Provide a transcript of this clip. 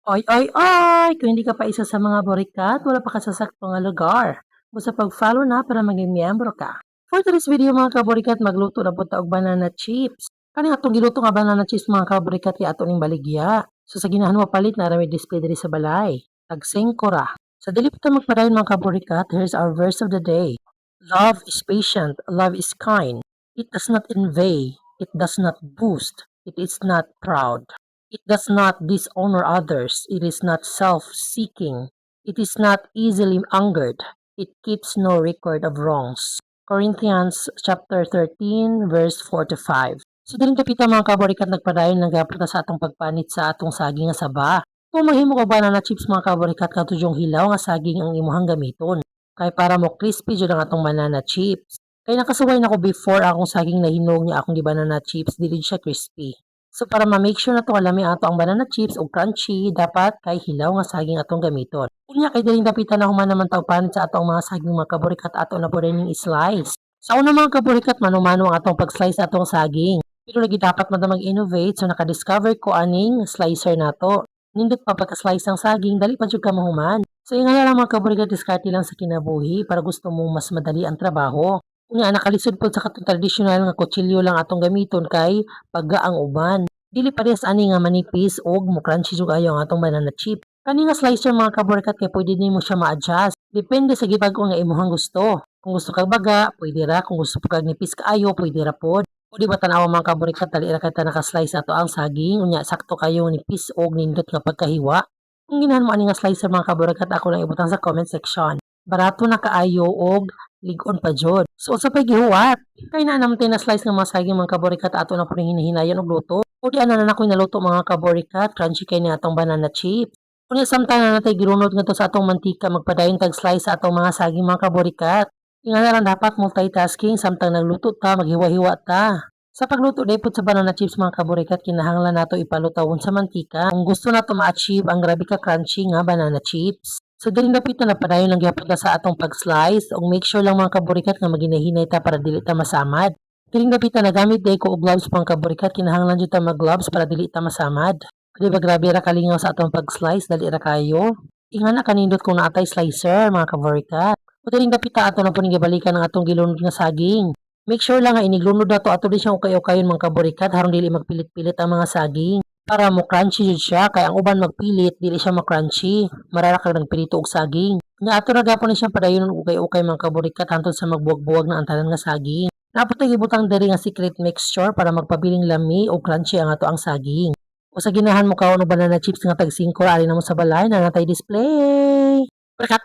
Oy, oy, oy! Kung hindi ka pa isa sa mga borikat, wala pa ka sa saktong nga lugar. Basta pag-follow na para maging miyembro ka. For today's video mga kaborikat, magluto na po og banana chips. Kani atong giluto nga banana chips mga kaborikat kay ato ning baligya. So sa ginahan mo palit na rami display diri sa balay. Tag 5 ra. Sa dili pa ta magpadayon mga kaborikat, here's our verse of the day. Love is patient, love is kind. It does not envy, it does not boast, it is not proud. It does not dishonor others. It is not self-seeking. It is not easily angered. It keeps no record of wrongs. Corinthians chapter 13 verse 4 to 5. So din kapita mga kaborikat nagpadayon ng gapon sa atong pagpanit sa atong saging nga saba. Kung mahimo ka banana chips mga kaborikat katudyong hilaw nga saging ang imuhang gamiton. Kay para mo crispy jud ang atong banana chips. Kay nakasuway na ko before akong saging na hinog niya akong banana chips dili siya crispy. So para ma-make sure na to alami ato ang banana chips o crunchy, dapat kay hilaw nga saging atong gamiton. Unya kay diling dapitan na human naman taw panit sa atong mga saging mga kaborikat ato na po rin slice. Sa una mga kaborikat mano-mano ang atong pag-slice atong saging. Pero lagi dapat man mag-innovate so naka-discover ko aning slicer nato. Nindot pa pagka-slice ang saging, dali pa jud ka mahuman. So yung lang mga kaborikat diskarte lang sa kinabuhi para gusto mo mas madali ang trabaho. Nga nakalisod po sa katong tradisyonal nga kutsilyo lang atong gamiton kay pagga ang uban. Dili parehas ani nga manipis og mo crunchy jud ayo ang atong banana chip. Kani nga slicer mga kaborikat kay pwede nimo siya ma-adjust. Depende sa gibag-o nga imong gusto. Kung gusto kag baga, pwede ra. Kung gusto kag nipis kaayo, pwede ra pod. O di ba tanawa mga kaborikat dali ra kay ta naka-slice ato ang saging unya sakto kayo nipis og nindot nga pagkahiwa. Kung ginahan mo ani nga slicer mga kaborikat ako lang ibutang sa comment section. Barato na kaayo og lig-on pa jud. So sa paghihuwat, kay na naman tayo na slice ng mga saging mga kaborikat ato na po rin hinahinayan og luto. O di ana na ako'y naluto mga kaborikat, crunchy kay ni atong banana chips. Kunya samtang na natay girunod nga to sa atong mantika magpadayon tag slice sa atong mga saging mga kaborikat. Nga na lang dapat multitasking samtang nagluto ta, maghiwa-hiwa ta. Sa pagluto daypod sa banana chips mga kaborikat kinahanglan nato ipalutawon sa mantika kung gusto nato ma-achieve ang grabe ka crunchy nga banana chips. So dili dapit na padayon lang gyapon ta sa atong pag-slice ug make sure lang mga kaborikat nga maginahinay ta para dili ta masamad. Dili dapit na nagamit day ko og gloves pang kaborikat kinahanglan jud ta mag-gloves para dili ta masamad. Di ba grabe ra kalingaw sa atong pag-slice dali ra kayo. Ingana kanindot kung naatay slicer mga kaborikat. O dili dapit ta ato na po ning gibalikan ang atong gilunod nga saging. Make sure lang nga iniglunod na to ato di siyang ukay-ukayon mga kaborikat harong dili magpilit-pilit ang mga saging. Para mo crunchy jud siya kay ang uban magpilit dili siya ma-crunchy. Marara kag nagpirito og saging. Nga ato ra gapon ni siya padayon og ukay-ukay mga kaborikat hantod sa magbuwag-buwag na ang tanan nga saging. Napot gibutang diri nga secret mixture para magpabiling lami o crunchy ang ato ang saging. O sa ginahan mo kaon og banana chips nga tag 5 ali na mo sa balay na natay display. Berkat